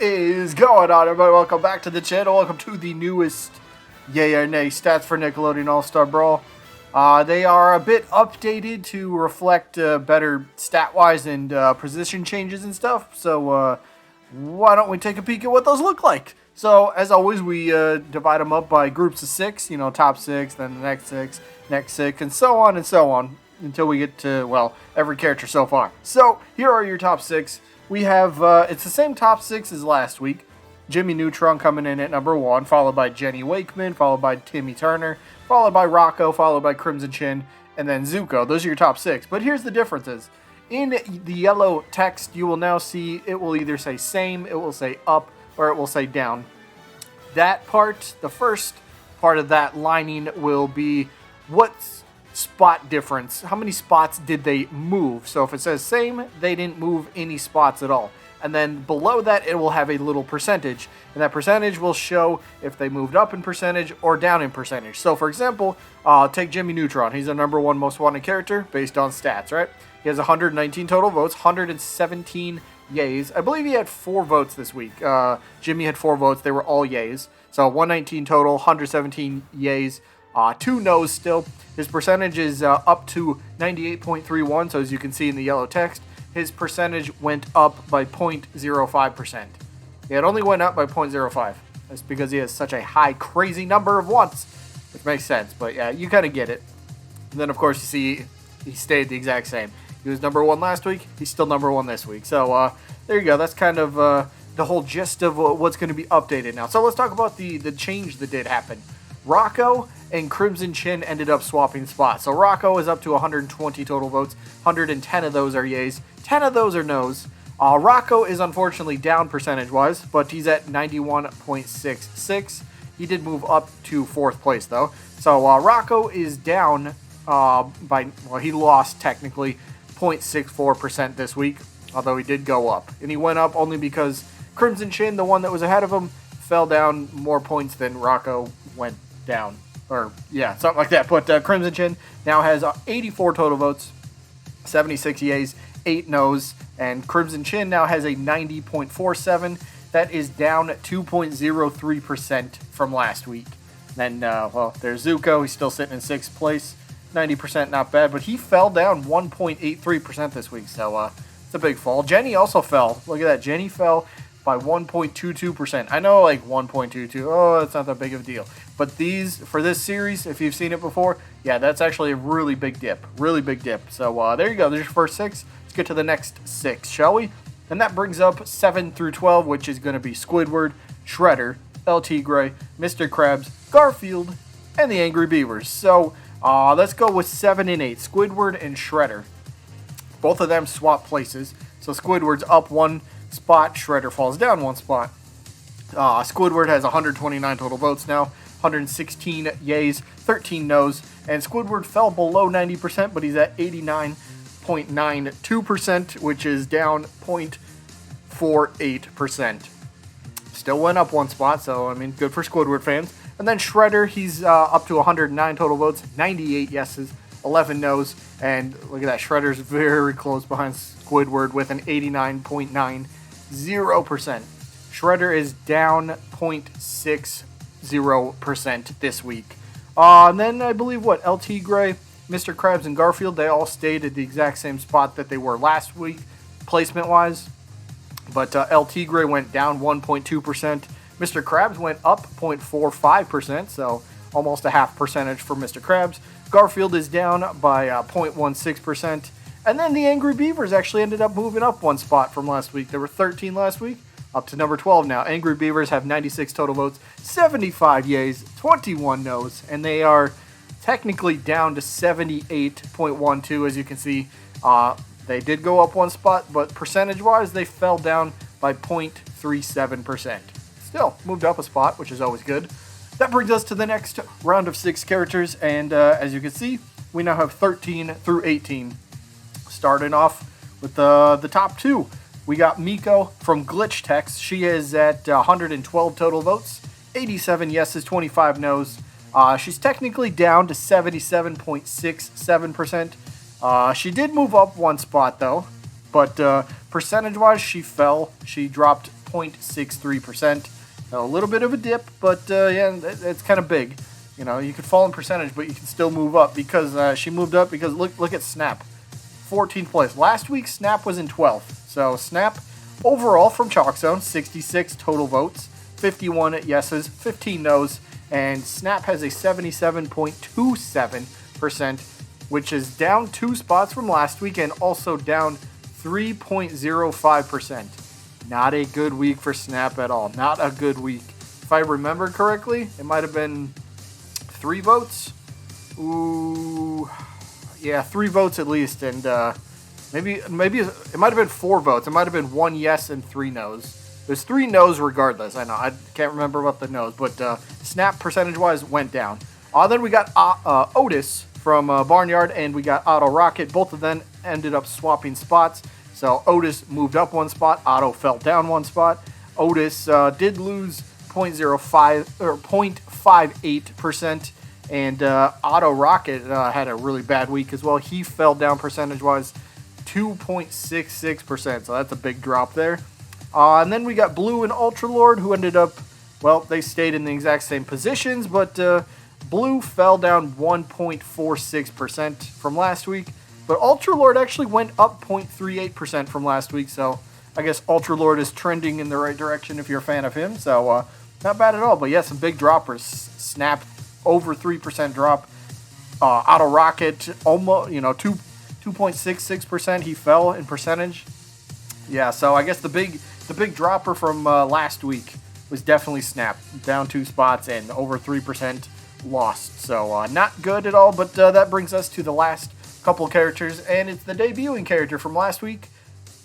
Is going on, everybody? Welcome back to the channel. Welcome to the newest yay or nay stats for Nickelodeon All-Star Brawl. They are a bit updated to reflect better stat-wise and position changes and stuff. So why don't we take a peek at what those look like? So as always, we divide them up by groups of 6. You know, top 6, then the next 6, and so on until we get to, well, every character so far. So here are your top 6. We have, it's the same top 6 as last week. Jimmy Neutron coming in at number 1, followed by Jenny Wakeman, followed by Timmy Turner, followed by Rocco, followed by Crimson Chin, and then Zuko. Those are your top 6. But here's the differences. In the yellow text, you will now see it will either say same, it will say up, or it will say down. That part, the first part of that lining will be what's spot difference. How many spots did they move? So if it says same, they didn't move any spots at all. And then below that, it will have a little percentage. And that percentage will show if they moved up in percentage or down in percentage. So for example, take Jimmy Neutron. He's the number 1 most wanted character based on stats, right? He has 119 total votes, 117 yays. I believe he had 4 votes this week. Jimmy had 4 votes. They were all yays. So 119 total, 117 yays. 2 no's still. His percentage is up to 98.31, so as you can see in the yellow text, his percentage went up by 0.05%. Yeah, it only went up by 0.05. That's because he has such a high, crazy number of wants, which makes sense, but yeah, you kind of get it. And then, of course, you see he stayed the exact same. He was number 1 last week, he's still number 1 this week. So, there you go. That's kind of the whole gist of what's going to be updated now. So let's talk about the change that did happen. Rocco and Crimson Chin ended up swapping spots. So Rocco is up to 120 total votes. 110 of those are yays. 10 of those are no's. Rocco is unfortunately down percentage-wise, but he's at 91.66. He did move up to 4th place, though. So Rocco is down he lost technically 0.64% this week, although he did go up. And he went up only because Crimson Chin, the one that was ahead of him, fell down more points than Rocco went down. Or, yeah, something like that. But Crimson Chin now has 84 total votes, 76 yays, 8 no's, and Crimson Chin now has a 90.47. That is down 2.03% from last week. Then, well, there's Zuko. He's still sitting in 6th place. 90% not bad, but he fell down 1.83% this week, so it's a big fall. Jenny also fell. Look at that. Jenny fell by 1.22%. I know, like, 1.22. Oh, that's not that big of a deal. But these, for this series, if you've seen it before, yeah, that's actually a really big dip. Really big dip. So, there you go. There's your first 6. Let's get to the next 6, shall we? And that brings up 7 through 12, which is going to be Squidward, Shredder, El Tigre, Mr. Krabs, Garfield, and the Angry Beavers. So, let's go with 7 and 8. Squidward and Shredder. Both of them swap places. So, Squidward's up 1 spot, Shredder falls down 1 spot. Squidward has 129 total votes now, 116 yays, 13 no's, and Squidward fell below 90%, but he's at 89.92%, which is down 0.48%. Still went up 1 spot, so, I mean, good for Squidward fans. And then Shredder, he's up to 109 total votes, 98 yeses, 11 no's, and look at that, Shredder's very close behind Squidward with an 89.90%. Shredder is down 0.60% this week. And then I believe, El Tigre, Mr. Krabs, and Garfield, they all stayed at the exact same spot that they were last week, placement-wise. But El Tigre went down 1.2%. Mr. Krabs went up 0.45%, so almost a half percentage for Mr. Krabs. Garfield is down by 0.16%. And then the Angry Beavers actually ended up moving up 1 spot from last week. There were 13 last week, up to number 12 now. Angry Beavers have 96 total votes, 75 yays, 21 no's, and they are technically down to 78.12, as you can see. They did go up 1 spot, but percentage-wise, they fell down by 0.37%. Still, moved up a spot, which is always good. That brings us to the next round of 6 characters, and as you can see, we now have 13 through 18. Starting off with the top 2. We got Miko from Glitch Text. She is at 112 total votes, 87 yeses, 25 no's. She's technically down to 77.67%. She did move up 1 spot, though, but percentage-wise, she fell. She dropped 0.63%. A little bit of a dip, but yeah, it's kind of big. You know, you could fall in percentage, but you can still move up because she moved up because look at Snap. 14th place. Last week, Snap was in 12th. So Snap, overall from Chalk Zone, 66 total votes, 51 yeses, 15 no's, and Snap has a 77.27%, which is down 2 spots from last week and also down 3.05%. Not a good week for Snap at all. Not a good week. If I remember correctly, it might have been 3 votes. Ooh, yeah, 3 votes at least, and maybe it might have been 4 votes. It might have been 1 yes and 3 no's. There's 3 no's regardless. I know I can't remember about the no's, but Snap percentage-wise went down. Then we got Otis from Barnyard, and we got Auto Rocket. Both of them ended up swapping spots. So Otis moved up 1 spot. Otto fell down 1 spot. Otis did lose 0.58%, and Auto Rocket had a really bad week as well. He fell down percentage-wise 2.66%, so that's a big drop there. And then we got Blue and Ultra Lord, who ended up, well, they stayed in the exact same positions, but Blue fell down 1.46% from last week. But Ultra Lord actually went up 0.38% from last week, so I guess Ultra Lord is trending in the right direction if you're a fan of him. So not bad at all. But yeah, some big droppers. Snap over 3% drop. Auto Rocket almost 2.66%. He fell in percentage. Yeah, so I guess the big dropper from last week was definitely Snap, down 2 spots and over 3% lost. So not good at all. But that brings us to the last couple characters, and it's the debuting character from last week,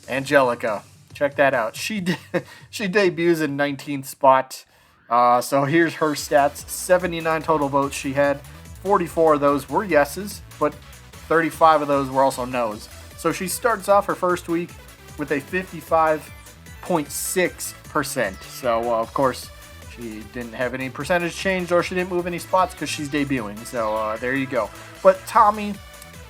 Angelica. Check that out. She debuts in 19th spot. So here's her stats. 79 total votes she had. 44 of those were yeses, but 35 of those were also no's. So she starts off her first week with a 55.6%. So of course she didn't have any percentage change, or she didn't move any spots because she's debuting. So there you go. But Tommy,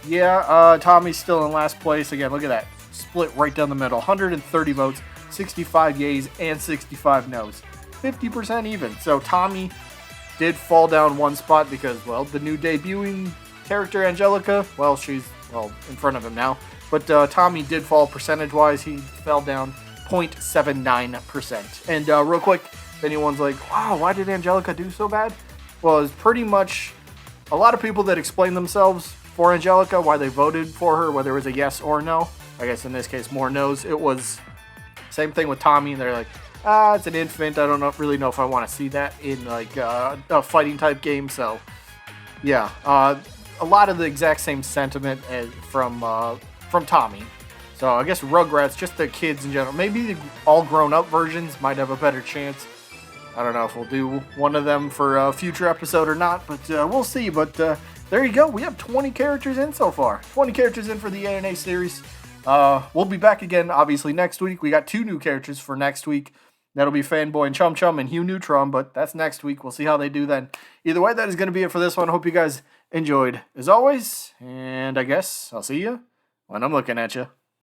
yeah, Tommy's still in last place. Again, look at that. Split right down the middle. 130 votes, 65 yays, and 65 no's. 50% even. So Tommy did fall down 1 spot because, well, the new debuting character, Angelica, well, she's, well, in front of him now. But Tommy did fall percentage-wise. He fell down 0.79%. And real quick, if anyone's like, wow, why did Angelica do so bad? Well, it's pretty much a lot of people that explain themselves for Angelica, why they voted for her, whether it was a yes or no. I guess in this case, more no's. It was same thing with Tommy. They're like, it's an infant. I don't really know if I want to see that in like a fighting type game. So yeah, a lot of the exact same sentiment as from Tommy. So I guess Rugrats, just the kids in general. Maybe the all grown up versions might have a better chance. I don't know if we'll do one of them for a future episode or not, but we'll see. But there you go. We have 20 characters in so far. 20 characters in for the ANA series. We'll be back again, obviously, next week. We got 2 new characters for next week. That'll be Fanboy and Chum Chum and Hugh Neutron, but that's next week. We'll see how they do then. Either way, that is going to be it for this one. Hope you guys enjoyed, as always. And I guess I'll see you when I'm looking at you.